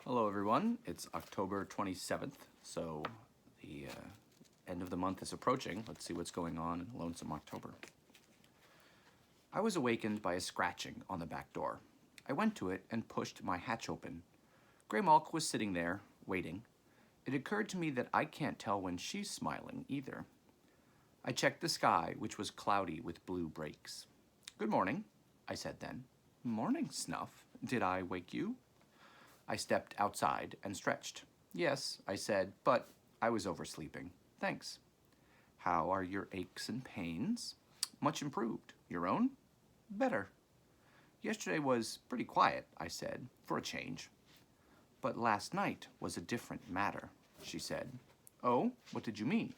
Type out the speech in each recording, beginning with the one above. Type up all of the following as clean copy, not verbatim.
Hello everyone, it's October 27th, so the end of the month is approaching. Let's see what's going on in Lonesome October. I was awakened by a scratching on the back door. I went to it and pushed my hatch open. Grey Malk was sitting there, waiting. It occurred to me that I can't tell when she's smiling either. I checked the sky, which was cloudy with blue breaks. "Good morning," I said then. "Morning, Snuff. Did I wake you?" I stepped outside and stretched. "Yes," I said, but I was oversleeping. "Thanks." "How are your aches and pains?" "Much improved. Your own?" "Better." "Yesterday was pretty quiet," I said, "for a change." "But last night was a different matter," she said. "Oh, what did you mean?"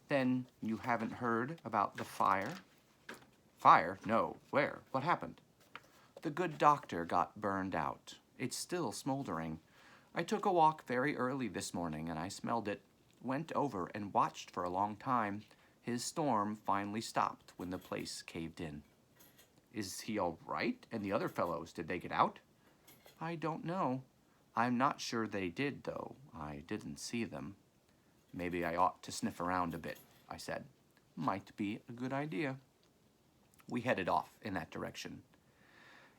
"Then you haven't heard about the fire?" "Fire? No. Where? What happened?" "The good doctor got burned out. It's still smoldering. I took a walk very early this morning and I smelled it. Went over and watched for a long time. His storm finally stopped when the place caved in." "Is he all right? And the other fellows, did they get out?" "I don't know. I'm not sure they did, though. I didn't see them." "Maybe I ought to sniff around a bit," I said. "Might be a good idea." We headed off in that direction.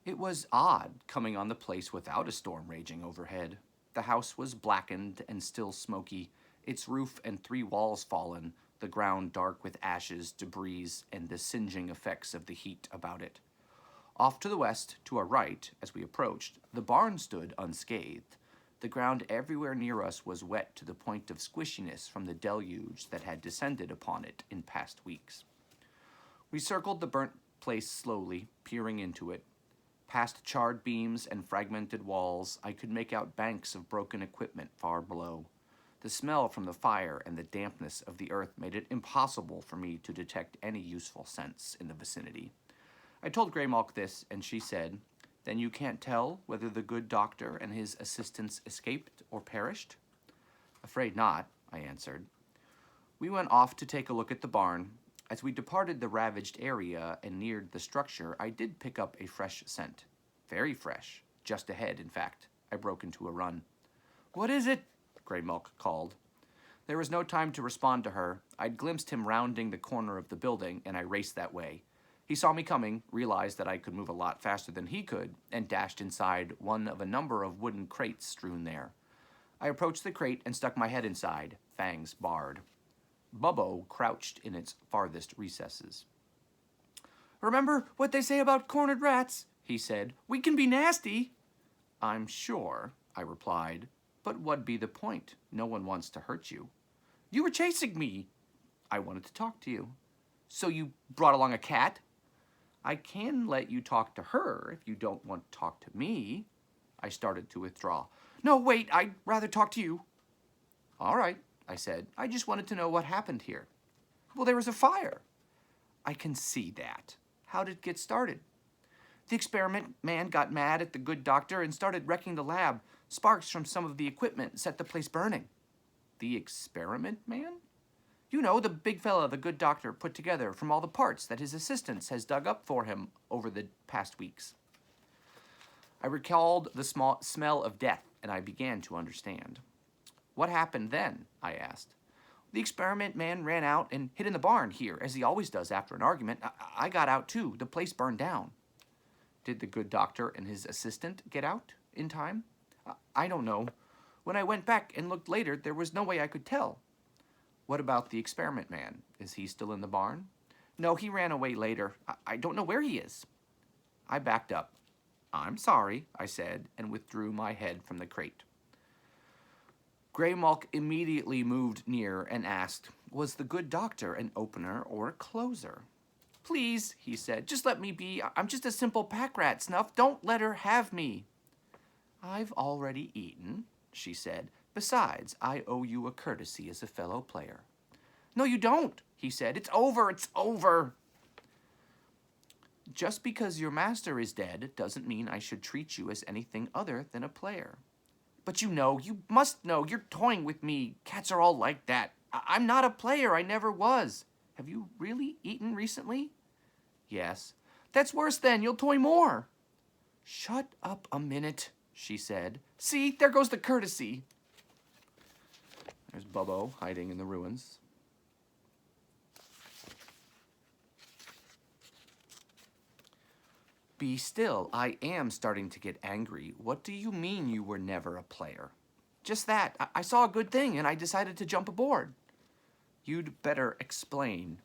It was odd coming on the place without a storm raging overhead. The house was blackened and still smoky, its roof and 3 walls fallen, the ground dark with ashes, debris, and the singeing effects of the heat about it. Off to the west, to our right, as we approached, the barn stood unscathed. The ground everywhere near us was wet to the point of squishiness from the deluge that had descended upon it in past weeks. We circled the burnt place slowly, peering into it. Past charred beams and fragmented walls, I could make out banks of broken equipment far below. The smell from the fire and the dampness of the earth made it impossible for me to detect any useful scents in the vicinity. I told Grey Malk this, and she said, "Then you can't tell whether the good doctor and his assistants escaped or perished?" "Afraid not," I answered. We went off to take a look at the barn. As we departed the ravaged area and neared the structure, I did pick up a fresh scent. Very fresh. Just ahead, in fact. I broke into a run. "What is it?" Grey Malk called. There was no time to respond to her. I'd glimpsed him rounding the corner of the building, and I raced that way. He saw me coming, realized that I could move a lot faster than he could, and dashed inside one of a number of wooden crates strewn there. I approached the crate and stuck my head inside, fangs barred. Bubbo crouched in its farthest recesses. "Remember what they say about cornered rats?" he said. "We can be nasty." "I'm sure," I replied. "But what'd be the point? No one wants to hurt you." "You were chasing me." "I wanted to talk to you." "So you brought along a cat?" "I can let you talk to her if you don't want to talk to me." I started to withdraw. "No, wait, I'd rather talk to you." "All right," I said. "I just wanted to know what happened here." "Well, there was a fire." "I can see that. How did it get started?" "The experiment man got mad at the good doctor and started wrecking the lab. Sparks from some of the equipment set the place burning." "The experiment man?" "You know, the big fella the good doctor put together from all the parts that his assistants has dug up for him over the past weeks." I recalled the smell of death, and I began to understand. "What happened then?" I asked. "The experiment man ran out and hid in the barn here, as he always does after an argument. I got out too. The place burned down." "Did the good doctor and his assistant get out in time?" I don't know. When I went back and looked later, there was no way I could tell." "What about the experiment man? Is he still in the barn?" "No, he ran away later. I don't know where he is." I backed up. "I'm sorry," I said, and withdrew my head from the crate. Grey Malk immediately moved near and asked, "Was the good doctor an opener or a closer?" "Please," he said, "just let me be. I'm just a simple pack rat, Snuff. Don't let her have me." "I've already eaten," she said. "Besides, I owe you a courtesy as a fellow player." "No, you don't," he said. "It's over. It's over." "Just because your master is dead doesn't mean I should treat you as anything other than a player." "But you must know, you're toying with me. Cats are all like that. I'm not a player, I never was. Have you really eaten recently?" "Yes." "That's worse then, you'll toy more." "Shut up a minute." she said. See, there goes the courtesy. There's Bubbo hiding in the ruins. Be still. I am starting to get angry. What do you mean you were never a player? Just that. I saw a good thing and I decided to jump aboard. You'd better explain.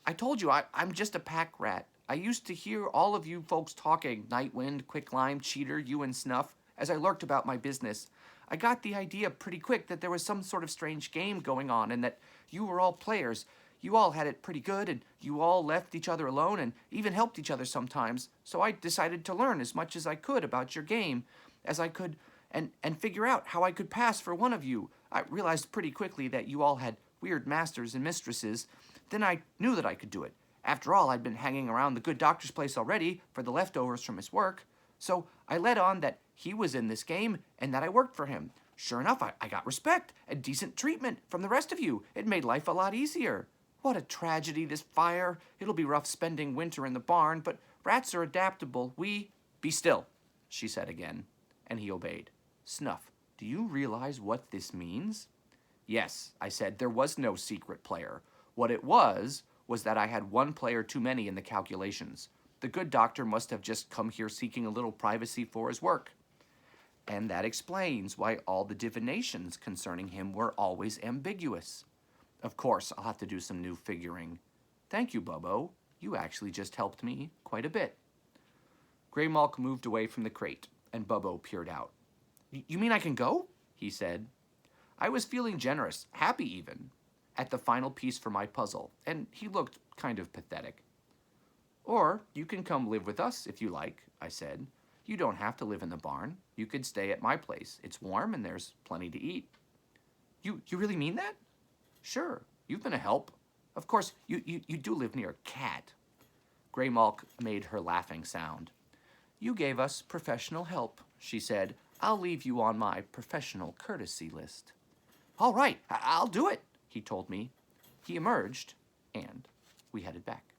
I told you, I'm just a pack rat. I used to hear all of you folks talking, Nightwind, Quicklime, Cheater, you and Snuff, as I lurked about my business. I got the idea pretty quick that there was some sort of strange game going on and that you were all players. You all had it pretty good and you all left each other alone and even helped each other sometimes. So I decided to learn as much as I could about your game as I could and figure out how I could pass for one of you. I realized pretty quickly that you all had weird masters and mistresses. Then I knew that I could do it. After all, I'd been hanging around the good doctor's place already for the leftovers from his work. So I let on that he was in this game and that I worked for him. Sure enough, I got respect and decent treatment from the rest of you. It made life a lot easier. What a tragedy, this fire. It'll be rough spending winter in the barn, but rats are adaptable. Be still, she said again, and he obeyed. Snuff, do you realize what this means? Yes, I said, there was no secret player. What it was that I had one player too many in the calculations. The good doctor must have just come here seeking a little privacy for his work. And that explains why all the divinations concerning him were always ambiguous. Of course, I'll have to do some new figuring. Thank you, Bubbo. You actually just helped me quite a bit. Graymalk moved away from the crate, and Bubbo peered out. You mean I can go? He said. I was feeling generous, happy even, at the final piece for my puzzle, and he looked kind of pathetic. Or you can come live with us if you like, I said. You don't have to live in the barn. You could stay at my place. It's warm and there's plenty to eat. You really mean that? Sure, you've been a help. Of course, you do live near a cat. Graymalk made her laughing sound. You gave us professional help, she said. I'll leave you on my professional courtesy list. All right, I'll do it, he told me. He emerged, and we headed back.